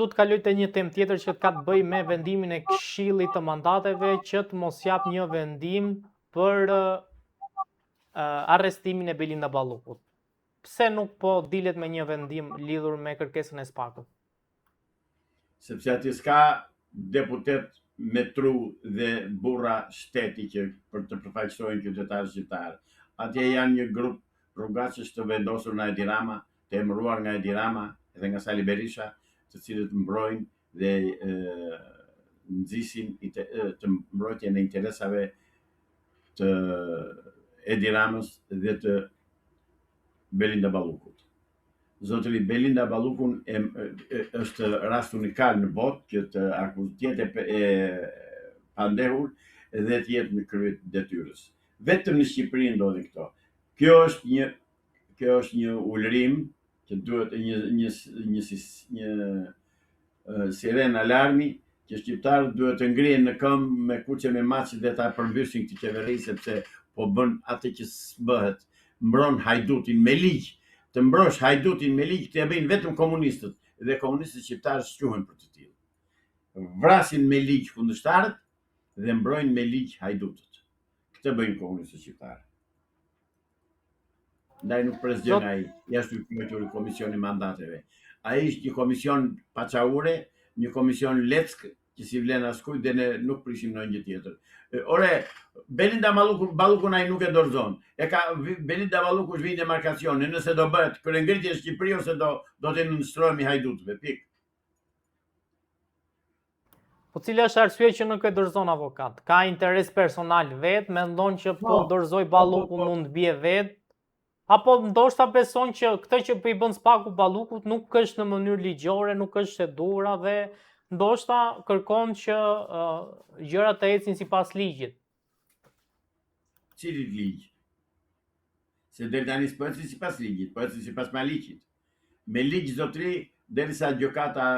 Tu të kaloj të një temë tjetër që ka të bëj me vendimin e Këshillit të Mandateve që të mos jap një vendim për arrestimin e Belinda Ballukut. Pse nuk po dilet me një vendim lidhur me kërkesën e Spakut? Sepse aty s'ka deputet me tru dhe burra shteti që për të përfaqësojnë qytetarë shqiptarë. Atje janë një grup rrugaçësh të vendosur nga Edi Rama, të emëruar nga Edi Rama dhe nga Sali Berisha, të cilët mbrojnë dhe nxisin të mbrojtjen e interesave të Edi Ramës dhe të Belinda Ballukut. Zotëri Belinda Ballukun është rast unikal në botë që të akuzojë e pandehur dhe të jetë në krye të detyrës. Vetëm në Shqipëri ndodhin këto. Kjo është një ulërim që duhet një siren alarmi që shqiptarët duhet të ngrihen në këmbë me kuqe me maçi dhe ta përmbyshin këtë qeveri sepse po bën atë që s'bëhet. Mbron hajdutin me ligj. Të mbrosh hajdutin me ligj të bëjnë vetëm komunistët dhe komunistët shqiptarë shquhen për të tillë. Vrasin me ligj kundërshtarët dhe mbrojnë me ligj hajdutët. Këtë bëjnë komunistët shqiptarë. Ndaj nuk pres gjë nga ai, jashtë kryetarit të Komisionit Mandateve. Ai është një komision paçaure, një komision leck që si vlen askujt dhe ne nuk prishim ndonjë gjë tjetër. Ore, Belinda Ballukun ai nuk e dorëzon. Belinda Balluku është vinë demarkacioni, nëse do bëhet kryengritje në Shqipëri ose do të nënshtrohemi hajdutëve, pikë. Po cila është arsye që nuk e dorëzon avokat? Ka interes personal vet, mendon që po dorëzoj Ballukun mund të bie vet, apo ndoshta beson që këtë që po i bën Spaku Ballukut nuk është në mënyrë ligjore, nuk është e duhura dhe ndoshta kërkon që gjërat të ecin sipas ligjit. Cili ligj? Se deri tani s'po ecin sipas ligjit, po ecin sipas maligjit. Me ligj zotëri, derisa gjykata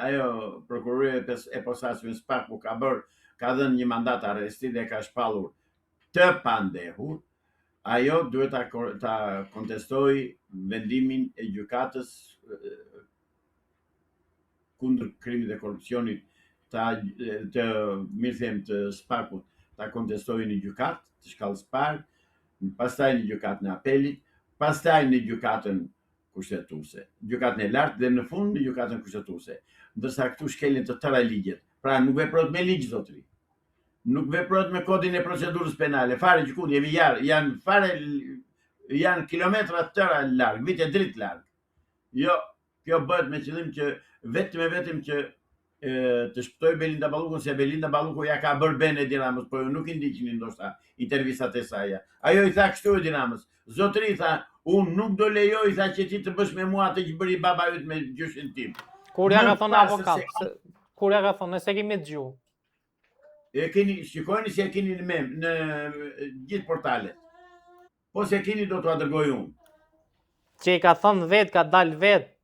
ajo prokuroria e posaçme Spaku ka dhënë një mandat arresti dhe ka shpallur të pandehur, ajo duhet ta kontestojë vendimin e gjykatës kundër krimit dhe korrupsionit të mirëthem të Spakut, ta kontestojë në gjykatë të shkallës parë, pastaj në gjykatën e apelit, pastaj në gjykatën kushtetuese, gjykatën e lartë dhe në fund në gjykatën kushtetuese. Ndërsa këtu shkelin të tëra ligjet. Pra nuk veprohet me ligj zotëri. Nuk veprohet me kodin e procedurës penale. Fare gjykun janë kilometra të tëra larg, vite dritë larg. Jo, kjo bëhet me qëllim që vetëm që të shpëtoj Belinda Ballukun, se Belinda Balluku ja ka bërë ben Edi Ramës, po ju nuk i ndiqni ndoshta intervistat e saj. Ajo i tha kështu Edi Ramës, zotëri tha, unë nuk do lejoj tha që ti të bësh me mua atë që bëri baba yt me gjyshin tim. Kur ja ka thënë avokat, kur ja ka thënë, nëse kemi dëgju. Shikojeni se e keni në gjithë portalet. Po se keni do t'ua dërgoj unë. Që i ka thënë vet, ka dalë vet,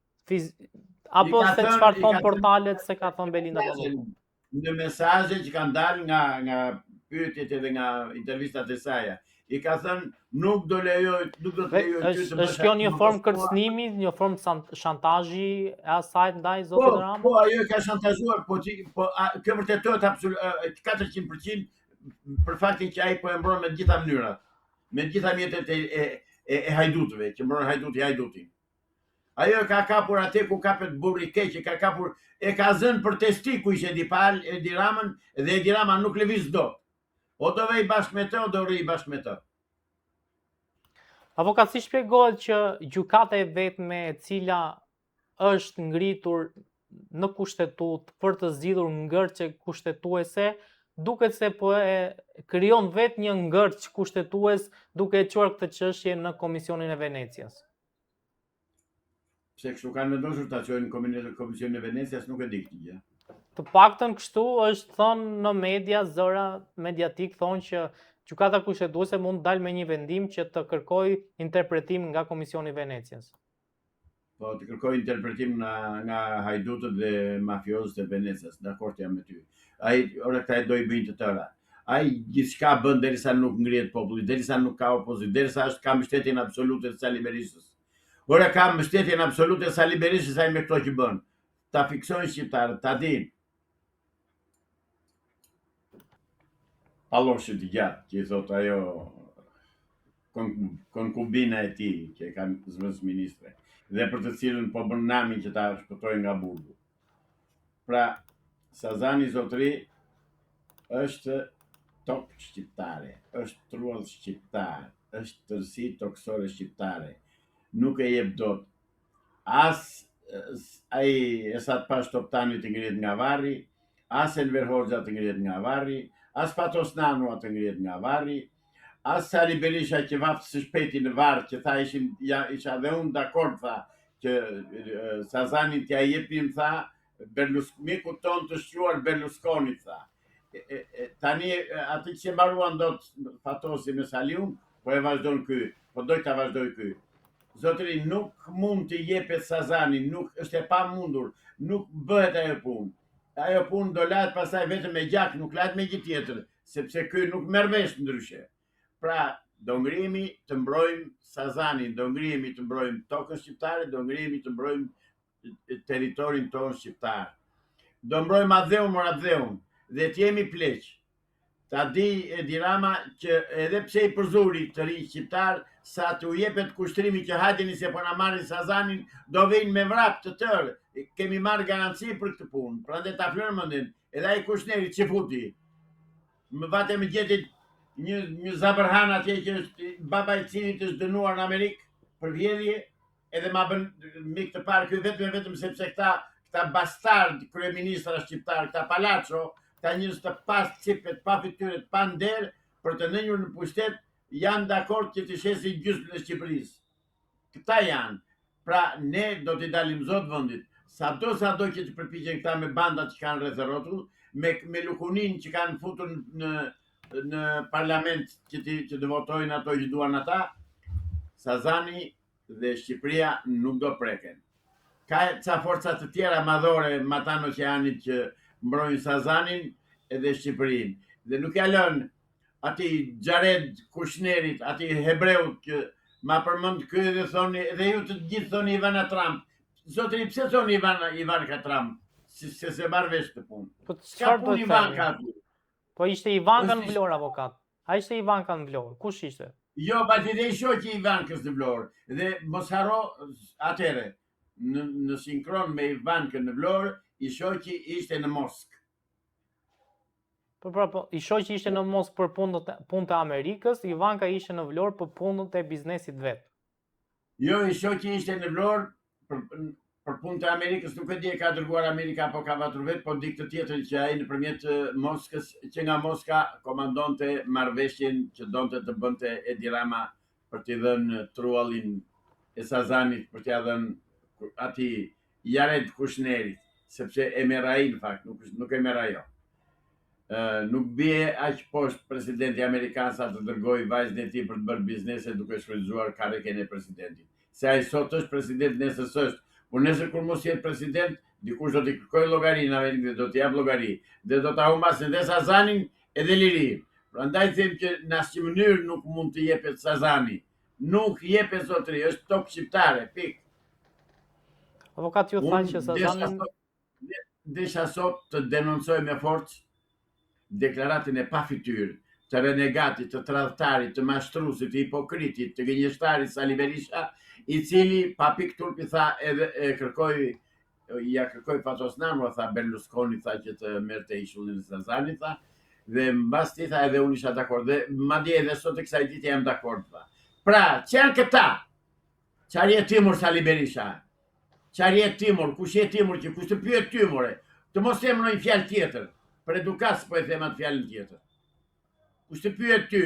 apo se çfarë thon portalet se ka thënë Belinda Balluku? Në mesazhe që kanë dalë nga pyetjet edhe nga intervistat e saj, i ka thënë nuk do të lejoj ty të bësh. Është kjo një formë kërcënimi, një formë shantazhi e asaj ndaj zotit Rama? Po, ajo e ka shantazhuar, po kjo vërtetohet absolutisht 400% për faktin që ai po e mbron me të gjitha mënyrat, me të gjitha mjetet e hajdutëve, që mbron hajdutin. Ajo ka kapur atë ku kapet burri keq, e ka zënë për testiku ishte Edi Ramën dhe Edi Rama nuk lëviz dot. O do vej bashkë me të, o do rri bashkë me të. Avokat, si shpjegohet që gjykata e vetme e cila është ngritur në kushtetut për të zgjidhur ngërçe kushtetuese, duket se po e krijon vet një ngërç kushtetues duke e çuar këtë çështje në Komisionin e Venecias? Pse kështu kanë vendosur ta çojnë Komisionin e Venecias, nuk e di këtë gjë. Të paktën kështu është thënë në media, zëra mediatik thonë që gjykata kushtetuese mund të dalë me një vendim që të kërkojë interpretim nga Komisioni i Venecias. Po të kërkojë interpretim nga hajdutët dhe mafiozët e Venecias, dakord jam me ty. Ai këta do i bëjnë të tëra. Ai gjithçka bën derisa nuk ngrihet populli, derisa nuk ka opozitë, derisa ka mbështetjen absolute të Sali Berishës. Ora ka mbështetjen absolute të Sali Berishës ai me këto që bën. ta fiksojnë shqiptarët, ta dinë. Palloshi i gjatë, që i thot ajo konkubina e tij, që e kanë zëvendës ministre, dhe për të cilën po bën namin që ta shpëtojnë nga burgu. Pra, Sazani zotëri është top shqiptare, është truall shqiptar, është tërësi toksore shqiptare. Nuk e jep dot as ai Esat Pash Toptani të ngrihet nga varri, as Enver Hoxha të ngrihet nga varri, as Fatos Nanua të ngrihet nga varri, as Sali Berisha që vaftë së shpeti në varë, që tha isha dhe unë dakord, tha, që Sazani t'ja jepim, tha, miku ton të shquar Berlusconi, tha. Tani aty që mbaruan dot Fatosi me Saliun, po e vazhdon ky, po doj ta vazhdoj ky. Zotëri, nuk mund të jepet Sazani, nuk është e pamundur, nuk bëhet ajo punë. Ajo punë do lahet pastaj vetëm me gjak, nuk lahet me gjë tjetër, sepse ky nuk merr vesh ndryshe. Pra, do ngrihemi të mbrojmë Sazanin, do ngrihemi të mbrojmë tokën shqiptare, do ngrihemi të mbrojmë territorin tonë shqiptar. Do mbrojmë Adheun mor Adheun, dhe të jemi pleq. Ta di Edi Rama që edhe pse i përzuri të rinj shqiptar, sa t'u jepet kushtrimi që hajteni se po na marrin Sazanin, do vinë me vrap të tërë. Kemi marrë garanci për këtë punë. Prandaj ta flërë mendin, edhe ai Kushneri që futi. Më vate me gjetit një Zabërhan atje që është baba i cilit është dënuar në Amerikë për vjedhje, edhe ma bën mik të parë ky vetëm sepse këta bastard kryeministra shqiptar, këta Palaço, këta njerëz të pas cipet, pa fytyrë, pa nder, për të nënjur në pushtet, janë dakord që të shesin gjysmën e Shqipërisë. Këta janë. Pra ne do t'i dalim zot vendit. Sado që të përpiqen këta me bandat që kanë rreth rrotull, me lukunin që kanë futur në parlament që të votojnë ato që duan ata, Sazani dhe Shqipëria nuk do preken. Ka ca forca të tjera madhore matan oqeanit që mbrojnë Sazanin edhe Shqipërinë. Dhe nuk ja lën ati Xhared Kushnerit, ati Hebreut që ma përmend ky dhe thoni, dhe ju të gjithë thoni Ivana Trump. Zotëri, pse thoni Ivanka Trump? Se marr vesh të punë. Po çfarë do të thënë? Po ishte Ivanka në Vlorë avokat. A ishte Ivanka në Vlorë? Kush ishte? Jo, bati dhe i shoqi Ivankës në Vlorë. Dhe mos haro atere, në sinkron me Ivankën në Vlorë, i shoqi ishte në Moskë. Po, i shoqi ishte në Moskë për punë të Amerikës, Ivanka ishte në Vlorë për punët e biznesit vet. Jo, i shoqi ishte në Vlorë për punë të Amerikës, nuk e di e ka dërguar Amerika apo ka vatur vet, po di këtë tjetër që ai nëpërmjet Moskës, që nga Moska komandonte marrëveshjen që donte të bënte Edi Rama për t'i dhënë truallin e Sazanit, për t'i dhënë ati Jared Kushnerit, sepse e merr ai në fakt, nuk e merr ajo. Nuk bie aq poshtë presidenti amerikan sa të dërgoj vajzën e tij për të bërë biznese duke shfrytzuar karriken e presidentit. Se ai sot është president, nesër s'është. Por nesër kur mos jetë president, dikush do t'i kërkojë llogari në Amerikë dhe do t'i jap llogari. Dhe do ta humbasin dhe Sazanin edhe Lirinë. Prandaj them që në asnjë mënyrë nuk mund të jepet Sazani. Nuk jepet zotëri, është tokë shqiptare, pikë. Avokat ju thanë që Sazanin desha sot të denoncoj me forcë deklaratin e pa fytyrë të renegatit, të tradhtarit, të mashtruesit, të hipokritit, të gënjeshtarit Sali Berisha, i cili pa pikë turpi tha edhe ja kërkoi Fatos Nanua, tha Berlusconi, tha që të merrte ishullin e Sazanit, tha, dhe mbas ti tha edhe unë isha dakord, dhe madje edhe sot e kësaj dite jam dakord, tha. Pra, që janë këta? Çfarë je Timur Sali Berisha? Çfarë je Timur? Kush je Timur që kush të pyet ty more? Të mos them ndonjë fjalë tjetër. Për edukas po e them atë fjalën tjetër. Kush të pyet ty?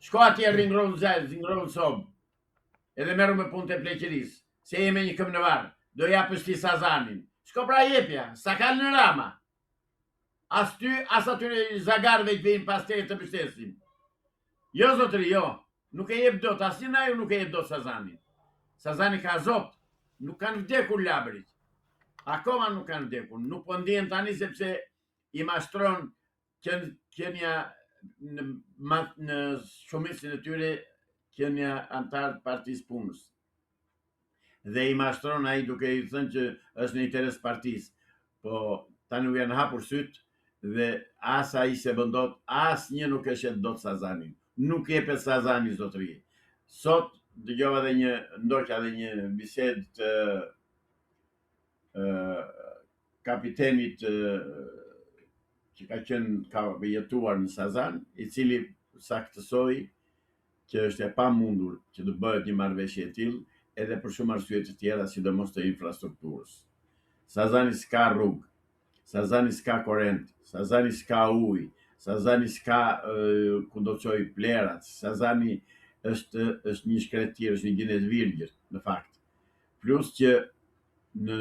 Shko atje ringrol zez, ringrol sob. Edhe merru me punë të pleqërisë. Se je me një këmbë në varr. Do japësh ti Sazanin. Shko pra jepja, sa ka në Rama. As ty, as atyre zagarve që vijnë pas teje të mbështesin. Jo zotëri, jo. Nuk e jep dot, asnjë nga ju nuk e jep dot Sazanin. Sazani ka zot, nuk kanë vdekur labrit. Akoma nuk kanë vdekur, nuk po ndihen tani sepse i mashtron qenia në shumicën e tyre qenia antar të Partisë Punës. dhe i mashtron ai duke i thënë që është në interes partisë. Po tani u janë hapur syt dhe as ai se bën dot, asnjë nuk e shet dot Sazanin. Nuk jepet Sazani zotëri. Sot dëgjova ndoqja edhe një bisedë të kapitenit që ka jetuar në Sazan, i cili saktësoi që është e pamundur që të bëhet një marrëveshje e tillë edhe për shumë arsye të tjera, sidomos të infrastrukturës. Sazani s'ka rrugë, Sazani s'ka korrent, Sazani s'ka ujë, Sazani s'ka ku do të çojë plerat, Sazani është një shkretir, është një ginet virgjër në fakt. Plus që në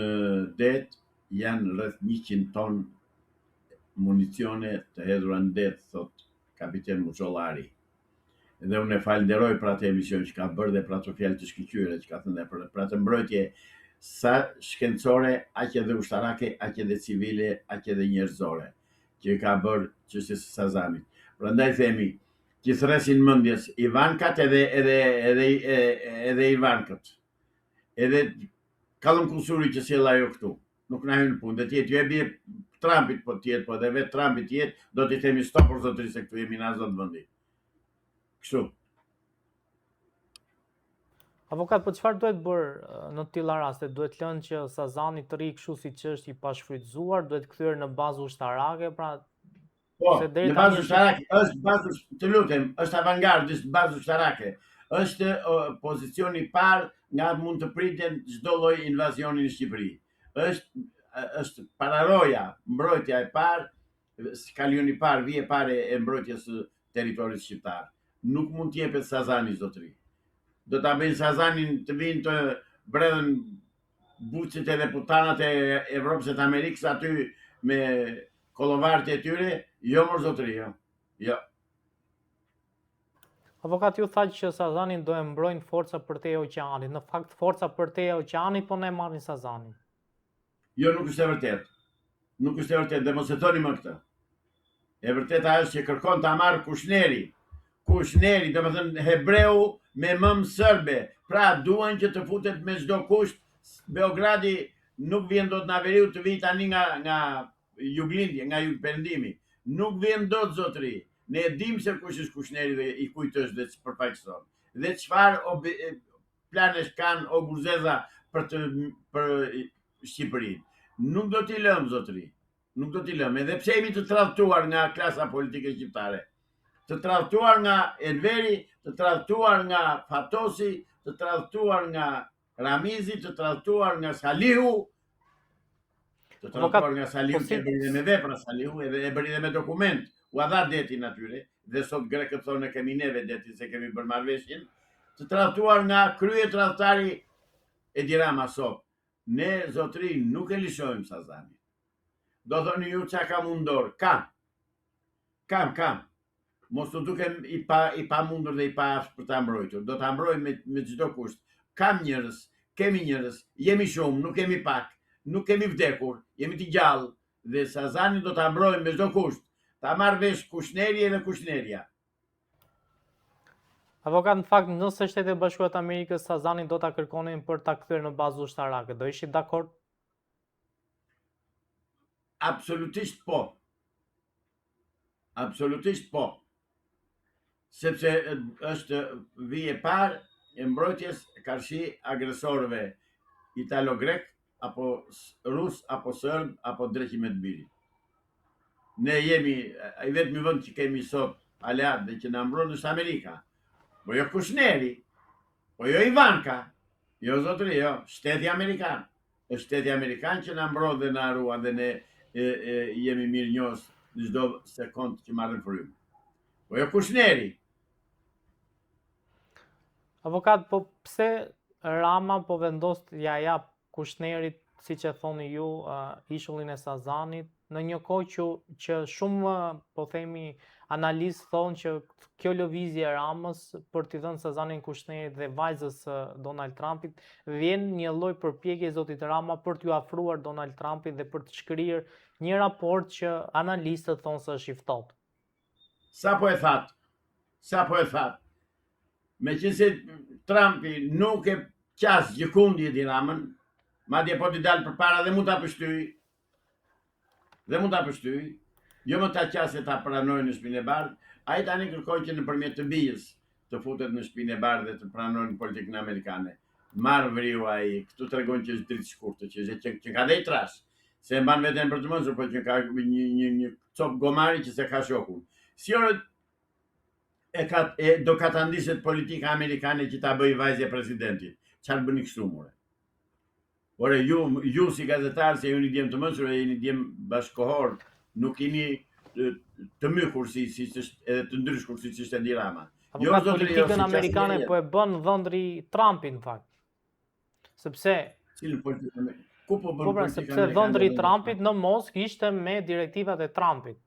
det janë rreth 100 ton municione të hedhura në det, thot kapiten Muçollari. Dhe unë e falenderoj për atë emision që ka bërë dhe për ato fjalë të shkëlqyera që ka thënë për atë mbrojtje sa shkencore, aq edhe ushtarake, aq edhe civile, aq edhe njerëzore që ka bërë çështjes së Sazanit. Prandaj themi që thresin mendjes Ivankat edhe Ivankët. Edhe Kallum Kusuri që sjell ajo këtu. Nuk na hyn punë, dhe tjetë ju e bie Trumpit po tjetë, po edhe vetë Trumpit tjetë, do t'i themi stop për zotëri se këtu jemi në azot vendi. Kështu. Avokat, po çfarë duhet bërë në të tilla raste? Duhet lënë që Sazani të rri kështu siç është i pashfrytzuar, duhet kthyer në bazë ushtarake, pra po, në bazë ushtarake, është bazë, të lutem, është avangardist bazë ushtarake. Është pozicioni i parë nga mund të priten çdo lloj invazioni në Shqipëri. Është pararoja, mbrojtja e parë, skalioni i parë, vije e parë e mbrojtjes së territorit shqiptar. Nuk mund të jepet Sazani zotëri. Do ta bëjnë Sazanin të vinë të bredhen buçit e deputanat e Evropës e të Amerikës aty me kollovarët e tyre, jo mor zotëri, jo. Jo. Avokat, ju tha që Sazanin do e mbrojnë forca përtej oqeanit. Në fakt forca përtej oqeanit po ne marrin Sazanin. Jo, nuk është e vërtet. Nuk është e vërtet, dhe mos e thoni më këtë. E vërteta është që kërkon ta marrë Kushneri. Kushneri, do të thënë hebreu me mëm sërbe. Pra duan që të futet me çdo kusht. Beogradi nuk vjen dot në Averiu të vijë tani nga juglindje, nga jugperëndimi. Nuk vjen dot zotëri. Ne e dim se kush është Kushneri dhe i kujt është dhe ç'përfaqëson. Dhe çfarë planesh kanë o Gurzeza për Shqipërinë. Nuk do t'i lëm zotëri. Nuk do t'i lëm. Edhe pse jemi të tradhtuar nga klasa politike shqiptare. Të tradhtuar nga Enveri, të tradhtuar nga Fatosi, të tradhtuar nga Ramizi, të tradhtuar nga Salihu. Të tradhtuar nga Salihu që e bëri dhe me vepra Salihu, edhe e bëri dhe me dokument. U dha detin atyre, dhe sot grekët thonë e kemi neve detin se kemi bërë marrëveshjen. Të tradhtuar nga krye tradhtari Edi Rama sot. Ne zotëri nuk e lishojmë Sazanin. Do thoni ju çka ka mundor? Kam. Mos të dukem i pa mundur dhe i pa aftë për ta mbrojtur. Do ta mbrojmë me çdo kusht. Kam njerëz, kemi njerëz, jemi shumë, nuk kemi pak, nuk kemi vdekur, jemi të gjallë dhe Sazanin do ta mbrojmë me çdo kusht. Ta marrë vesh Kushneri edhe Kushneria. Avokat, në fakt, nëse Shtetet e Bashkuara të Amerikës Sazanin do ta kërkonin për ta kthyer në bazë ushtarake, do ishit dakord? Absolutisht po. Absolutisht po. Sepse është vije parë e mbrojtjes karshi agresorëve italo-grek, apo rus, apo sërb, apo dreqi me të birit. Ne jemi, i vetmi vend që kemi sot aleat dhe që na mbron është Amerika. Po jo Kushneri, po jo Ivanka, jo zotëri, jo, shteti Amerikan. Është shteti Amerikan që na mbron dhe na ruan dhe ne jemi mirënjohës në çdo sekond që marrim frymë. Po jo Kushneri. Avokat, po pse Rama po vendos ja jap Kushnerit, siç e thoni ju, ishullin e Sazanit, në një kohë që shumë, po themi, analistë thonë që kjo lëvizje e Ramës për t'i dhënë Sazanin Kushnerit dhe vajzës Donald Trumpit vjen një lloj përpjekje zotit Rama për t'ju afruar Donald Trumpit dhe për të shkrirë një raport që analistët thonë se është i ftohtë. Sa po e thatë? Meqense Trumpi nuk e qas gjikundi Edi Ramën, madje po t'i dalë përpara dhe mund ta pështyj, jo më ta qasë ta pranojnë në shtëpinë e bardhë, ai tani kërkon që nëpërmjet të bijës të futet në shtëpinë e bardhë dhe të pranojnë politikën amerikane. Marr vriu ai, këtu tregon që është dritë shkurtër, që ka dhej trash, se e mban veten për të mençur, por që ka një cop gomari që se ka shokun. Si orë do ka ta ndiset politika amerikane që ta bëj vajzë e presidentit. Çfarë bëni kështu more? Ore, ju si gazetar, se ju një djem të mençur e një djem bashkohor, nuk jeni të mykur edhe të ndryshkur siç ishte Edi Rama. Avokat, politikën amerikane po e bën dhëndri Trumpi në fakt. Sepse cilën politikën ku po bën politikën? Sepse dhëndri Trumpit në Moskë ishte me direktivat e Trumpit.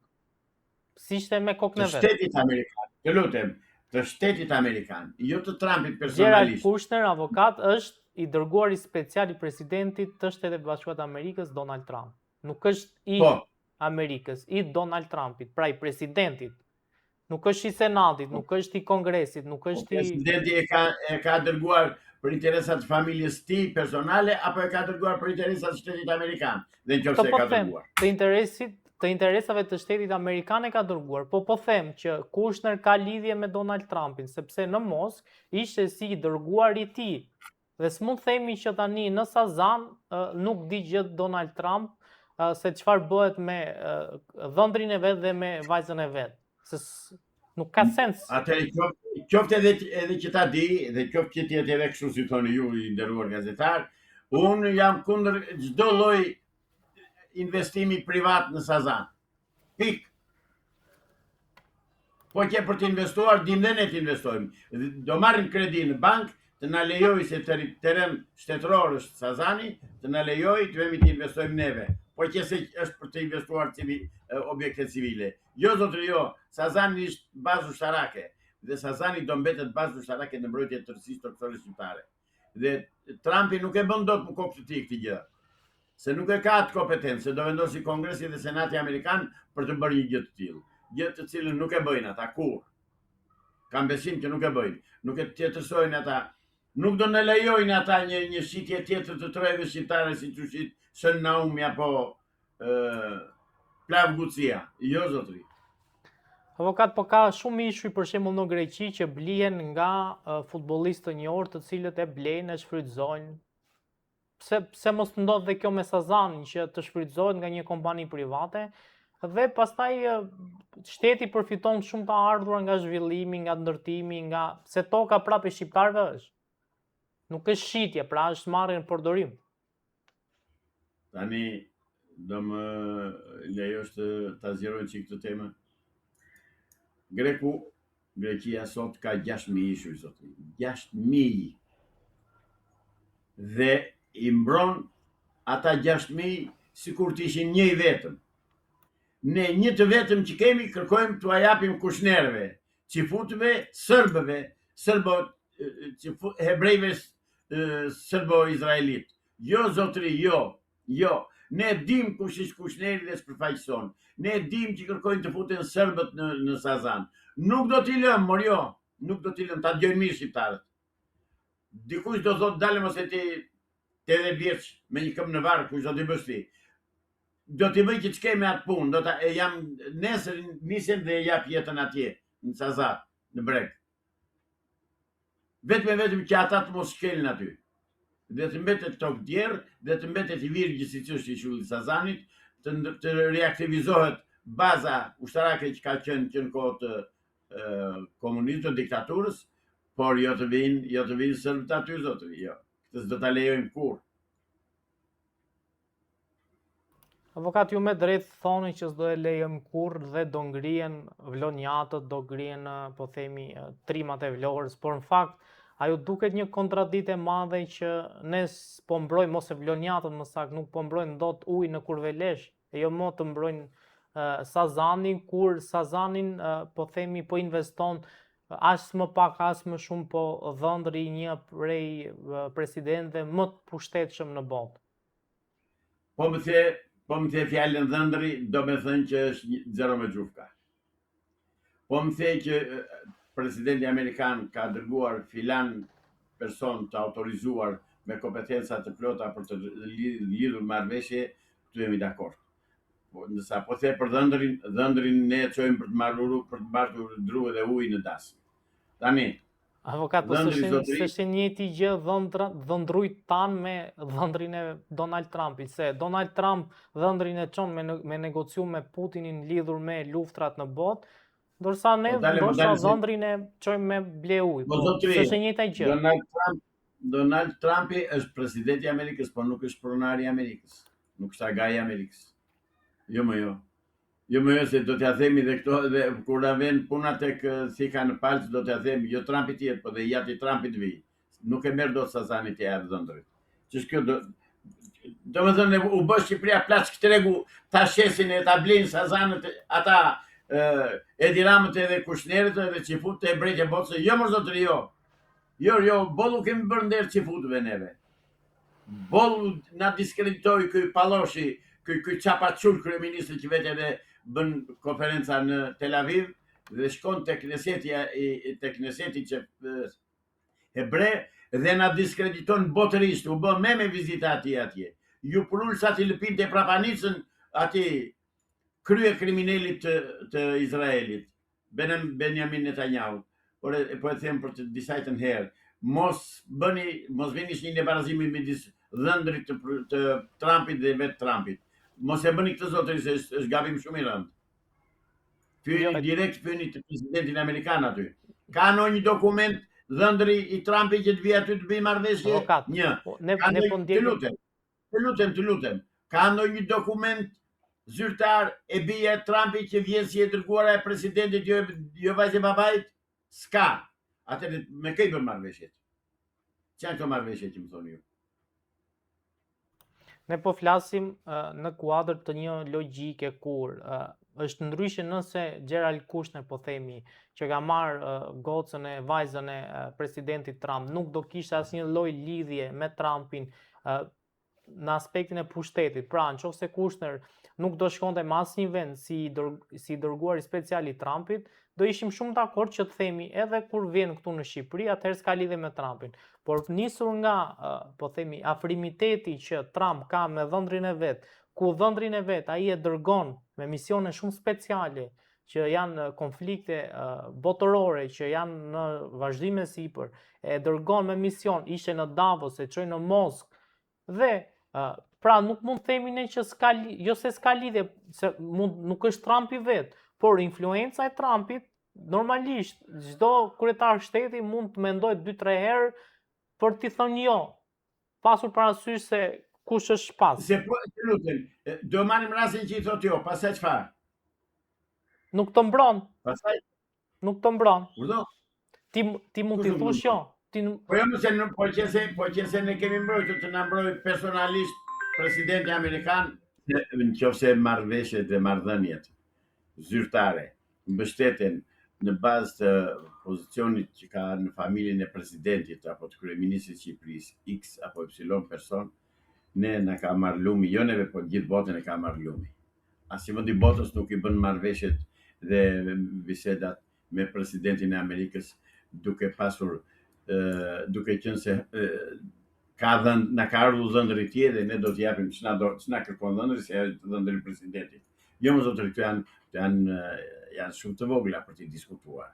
Si ishte me kokën e vet. Të shtetit amerikan. Të lutem, të shtetit amerikan, jo të Trumpit personalisht. Gerald Kushner, avokat, është i dërguari special i presidentit të Shtetit Bashkuar të Amerikës Donald Trump. Nuk është i Amerikës, i Donald Trumpit, pra i presidentit. Nuk është i Senatit, nuk është i Kongresit, nuk është i... Presidenti e ka dërguar për interesat familjes ti personale, apo e ka dërguar për interesat shtetit amerikan? Dhe nëse e ka dërguar. Të interesave të shtetit amerikan e ka dërguar, po them që Kushner ka lidhje me Donald Trumpin, sepse në Moskë ishte si i dërguar i tij. Dhe s'mund themi që tani në Sazan nuk di gjë Donald Trump se çfarë bëhet me dhëndrin e vet dhe me vajzën e vet. Se nuk ka sens. Atëherë qoftë edhe që ta di, dhe qoftë që ti edhe kështu si thoni ju i nderuar gazetar, unë jam kundër çdo lloj investimi privat në Sazan. Pik. Po që për të investuar, dim dhe ne të investojmë. Do marrim kredi në bankë, të na lejoj se teren shtetëror është Sazani, të na lejoj të vemi të investojmë neve. Po që se është për të investuar objekte civile. Jo, zotri, jo. Sazani është bazë ushtarake. Dhe Sazani do mbetet bazë ushtarake në mbrojtje të tërësisë toksore shqiptare. Dhe Trumpi nuk e bën dot në kokë të tij këtë gjë. Se nuk e ka atë kompetencë, se do vendosi Kongresi dhe Senati Amerikan për të bërë një gjë të tillë. Gjë të cilën nuk e bëjnë ata kur. Kam besim që nuk e bëjnë. Nuk e tjetërsojnë ata. Nuk do në lejojnë ata një shitje tjetër të trojve shqiptare si që shqit Shën Naumi apo Plav Gucia. Jo, zotri. Avokat, po ka shumë ishuj për shembull në Greqi që blihen nga futbollistë të njohur të cilët e blejnë, e shfrytëzojnë. Pse mos ndodh dhe kjo me Sazanin që të shfrytëzohet nga një kompani private dhe pastaj shteti përfiton shumë të ardhur nga zhvillimi, nga ndërtimi, nga se toka prapë e shqiptarëve është. Nuk është shitje, pra është marrje në përdorim. Tani do më lejosh ta zgjeroj çik këtë temë. Greqia sot ka 6.000 ishuj, zotri. 6.000. Dhe i mbron ata 6.000 sikur të ishin një i vetëm. Ne një të vetëm që kemi kërkojmë t'u japim kushnerëve, çifutëve, serbëve, hebrejve serbo-izraelit. Jo, zotri, jo. Ne dim kush është kushneri dhe s'përfaqëson. Ne dim që kërkojnë të futen serbët në Sazan. Nuk do t'i lëm, jo. Nuk do t'i lëm, ta dëgjojnë mirë shqiptarët. Dikush do thotë dalë mos e ti 80 vjeç me një këmbë në varr, kush do t'i bësh ti? Do t'i bëj që të kemi atë punë, jam nesër nisem dhe jap jetën atje, në Sazat, në Breg. Vetëm që ata të mos shkelin aty. Dhe të mbetet tokë djerë, dhe të mbetet i virgjë si që është i shullit Sazanit, të reaktivizohet baza ushtarake që ka qenë kohë të komunizmit të diktaturës, por jo të vinë sërbët aty, zotri, jo. Këtë s'do ta lejojmë kur. Avokat, ju me drejt thoni që s'do e lejojmë kur dhe do ngrihen vlonjatët, do ngrihen, po themi, trimat e vlorës, por në fakt ajo duket një kontradiktë e madhe që ne po mbrojmë ose vlonjatët më saktë nuk po mbrojnë dot ujë në Kurvelesh, e jo më të mbrojnë Sazanin, kur Sazanin po themi po investon as më pak as më shumë po dhëndri një prej presidentëve më të pushtetshëm në botë. Po më the fjalën dhëndri, do me thënë që është zero me gjufka. Po më the që presidenti Amerikan ka dërguar filan person të autorizuar me kompetenca të plota për të lidhur marrëveshje, këtu jemi dakord. Po ndërsa po the për dhëndrin ne çojmë për të mbartur dru dhe ujë në das. Tani, Avokat, po dhëndri zotëri, s'është njëjti gjë dhëndrujt tanë me dhëndrin e Donald Trumpit, se Donald Trump dhëndrin e çon me negociu me Putinin lidhur me luftrat në botë, ndërsa ne ndoshta dhëndrin e çojmë me ble ujë. po Po zotëri, s'është e njëjta gjë. Donald Trumpi është presidenti i Amerikës, por nuk është pronari i Amerikës. Nuk është agai i Amerikës. Jo më jo. Jo më jo, se do t'ja themi dhe këto, dhe kur na vjen puna tek thika në palc, do t'ja themi, jo Trumpi tjetë, po dhe jati Trumpit vi. Nuk e merr dot Sazani të jap dhëndrit. Ç'është kjo do më thënë u bë Shqipëria plaç tregu, ta shesin e ta blin Sazanët, ata Edi Ramët edhe Kushnerët edhe çifut e brejtje botës. Jo më zotëri jo. Jo, bollu kemi bërë nder çifutëve neve. Bollu na diskreditoi ky Palloshi, ky çapaçul kryeministri që vetë edhe bën konferenca në Tel Aviv dhe shkon tek Kneseti që hebre dhe na diskrediton botërisht, u bë me vizita atje. Ju prulsa ti lëpinte prapanicën ati krye kriminalit të Izraelit, Benjamin Netanyahu. Por e them për të disajtën herë, mos vini një barazimi midis dhëndrit të Trumpit dhe vetë Trumpit. Mos e bëni këtë zotëri, se është gabim shumë i rëndë. Pyeni direkt të presidentin amerikan aty. Ka ndonjë dokument dhëndri i Trumpit që të vi aty të bëjë marrëveshje? Një. Të lutem. Ka ndonjë dokument zyrtar e bija e Trumpit që vjen si e dërguara e presidentit jo vajzë e babait? S'ka. Atëherë me kë i bën marrëveshjet? Çfarë këto marrëveshje që më thoni ju? Ne po flasim në kuadër të një logjike kur është ndryshe nëse Gerald Kushner, po themi, që ka marrë gocën e vajzën e presidentit Trump, nuk do kishte asnjë lloj lidhje me Trumpin në aspektin e pushtetit. Pra, nëse Kushner nuk do shkonte me asnjë vend si dërguari special i Trumpit, do ishim shumë dakord që të themi edhe kur vjen këtu në Shqipëri, atëherë s'ka lidhje me Trumpin. Por nisur nga, po themi, afrimiteti që Trump ka me dhëndrin e vet, ku dhëndrin e vet ai e dërgon me misione shumë speciale, që janë konflikte botërore, që janë në vazhdime sipër, e dërgon me mision, ishte në Davos, e çoi në Moskë dhe pra nuk mund të themi ne që s'ka lidhje, se nuk është Trumpi vet, por influenca e Trumpit normalisht çdo kryetar shteti mund të mendojë 2-3 herë për t'i thënë jo, pasur parasysh se kush është pas. Se po, të lutem, do marrim rastin që i thot jo, pastaj çfarë? Nuk të mbron. Pastaj nuk të mbron. Urdo? Ti mund t'i thush jo. Po jo, po qëse ne kemi mbrojtur të na mbrojë personalisht presidenti amerikan, nëse marrëveshjet dhe marrëdhëniet zyrtare mbështeten në bazë të pozicionit që ka në familjen e presidentit apo të kryeministrit të Shqipërisë, X apo Y person, ne na ka marrë lumi, jo neve, po gjithë botën e ka marrë lumi. Asnjë vend i botës nuk i bën marrëveshjet dhe bisedat me presidentin e Amerikës duke qenë se na ka ardhur dhëndri tjetër, ne do t'i japim ç'na kërkon dhëndri, se është dhëndri i presidentit. Jo më zotëri, këto janë shumë të vogla për t'i diskutuar.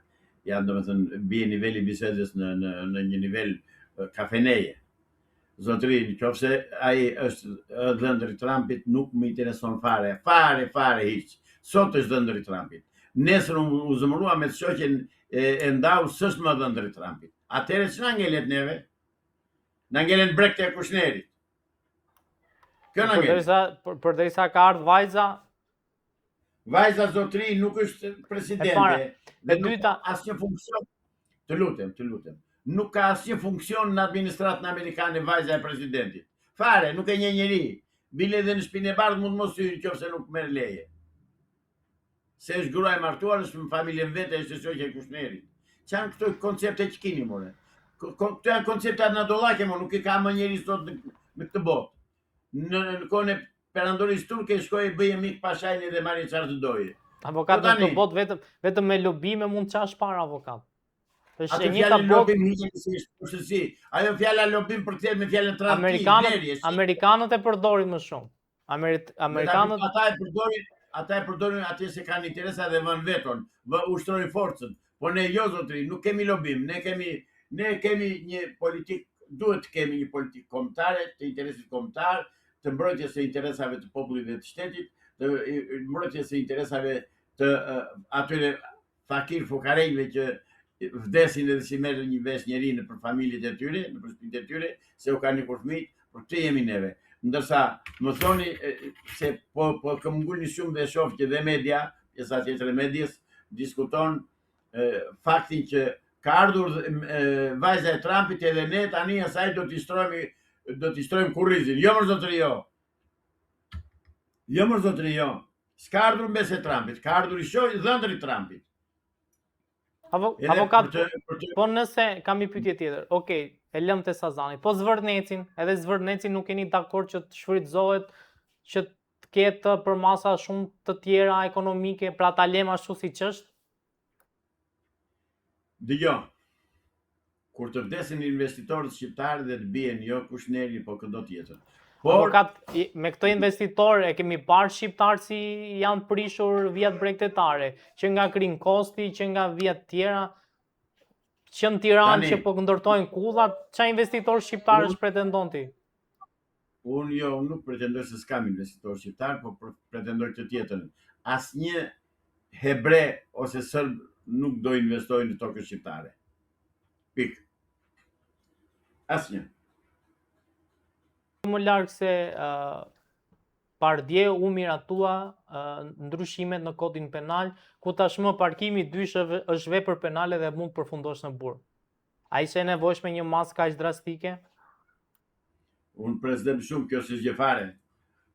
Janë, domethënë, bie niveli bisedës në një nivel kafeneje. Zotëri, nëse ai është dhëndri i Trumpit, nuk më intereson fare hiç. Sot është dhëndri i Trumpit. Nesër u zëmërua me shoqen e ndau, s'është më dhëndri i Trumpit. Atëherë ç'na ngelet neve? Na ngelen brekte e Kushnerit. Kjo na ngelet. Përderisa ka ardhur Vajza zotëri nuk është presidente. Dhe nuk ka asnjë funksion. Të lutem. Nuk ka asnjë funksion në administratën amerikane vajza e presidentit. Fare, nuk e një njeri. Bile dhe në shpinë e bardhë mund mos hyjë nëse nuk merr leje. Se është gruaja e martuar, është në familjen vete, është shoqja e Kushnerit. Çan këto koncepte që keni more? Këto janë koncepte anadollake, nuk i ka më njeri sot në këtë botë. Në kohën e perandorisë turke shkoi bëje mik Pashajni dhe marrë çfarë të doje. Avokat, në këtë botë vetëm me lobime mund të çash para avokat. Është Atë e njëjta fjalën botë. lobim hiqen si përshësi. Ajo fjala lobim përkthej me fjalën tradhti, Amerikanët blerje, si. Amerikanët e përdorin më shumë. Amerikanët Ata e përdorin atje se kanë interesa dhe vënë veton, ushtrojnë forcën. Po ne jo zotëri, nuk kemi lobim, ne kemi një politik, duhet të kemi një politik kombëtare, të interesit kombëtar, të mbrojtjes së interesave të popullit dhe të shtetit, të mbrojtjes së interesave të atyre fakir fukarejve që vdesin edhe si merr një vesh njeri në për familjet e tyre, në për shtëpitë e tyre, se u kanë një fëmijë, për këtë jemi neve. Ndërsa më thoni se po kam ngulni shumë dhe shoh që dhe media, pjesa tjetër e medias diskuton faktin që ka ardhur vajza e Trumpit edhe ne tani asaj do t'i shtrojmë kurrizin. Jo më zotëri jo. Jo më zotëri jo. S'ka ardhur mbes e Trumpit, ka ardhur i dhëndri i Trumpit. Avokat, po nëse kam një pyetje tjetër. Okej, e lëm te Sazani. Po Zvërnecin, edhe Zvërneci nuk jeni dakord që të shfrytëzohet, që të ketë përmasa shumë të tjera ekonomike, pra ta lëm ashtu siç është? Dëgjoj. Kur të vdesin investitorët shqiptarë dhe të bien jo Kushneri, po këdo tjetër. Por Avokat, me këto investitorë e kemi parë shqiptarë si janë prishur vijat bregtetare, që nga Krin Kosti, që nga vijat tjera, që në Tiranë që po ndërtojnë kullat, çfarë investitor shqiptarësh pretendon ti? Unë nuk pretendoj se s'kam investitor shqiptar, po pretendoj të tjetër. Asnjë hebre ose serb nuk do investojë në tokën shqiptare. Pik. Asnjë. Më larg se pardje u miratua ndryshimet në kodin penal, ku tashmë parkimi i dysheve është vepër penale dhe mund përfundosh në burg. A ishte e nevojshme një masë kaq drastike? Unë president shumë kjo si gjefare.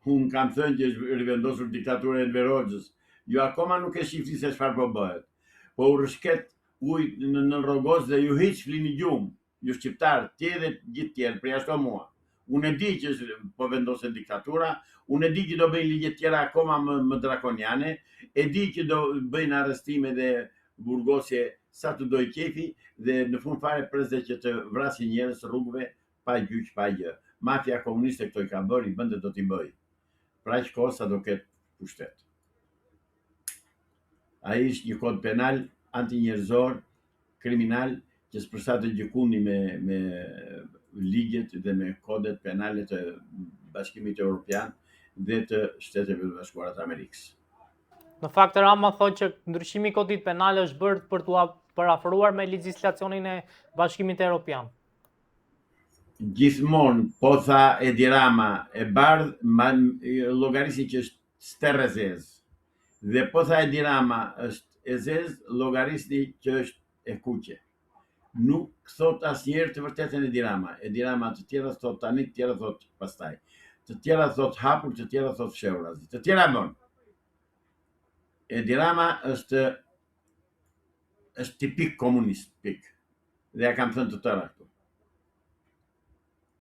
Unë kam thënë që është rivendosur diktatura e Enver Hoxhës. Jo akoma nuk e shifni se çfarë po bëhet. Po u rishket ujë në rrogos dhe ju hiç flini gjumë. Ju shqiptar, ti edhe gjithë tjerë, për jashtë mua. Unë e di që po vendoset diktatura, unë e di që do bëjnë ligje tjera akoma më drakoniane, e di që do bëjnë arrestime dhe burgosje sa të doj qefi dhe në fund fare presde që të vrasin njerëz rrugëve pa gjyq, pa gjë. Mafia komuniste këto i ka bërë, i bëndet do t'i bëj. Pra që kohë sa do ketë pushtet. Ai është një kod penal antinjerëzor, kriminal, që s'përshtatet gjykuni me ligjet dhe me kodet penale të Bashkimit Evropian dhe të Shteteve të Bashkuara të Amerikës. Në fakt Rama thotë që ndryshimi i kodit penal është bërë për t'u parafruar me legjislacionin e Bashkimit Evropian. Gjithmonë po tha Edi Rama e bardh llogarisi që është sterrezez. Dhe po tha Edi Rama është e zez, llogarisni që është e kuqe. Nuk thot asnjëherë të vërtetën Edi Rama. Edi Rama të tjera thot tani, të tjera thot pastaj. Të tjera thot hapur, të tjera thot fshehur. Të tjera bën. Edi Rama është tipik komunist, pik. Dhe ja kam thënë të tëra këtu.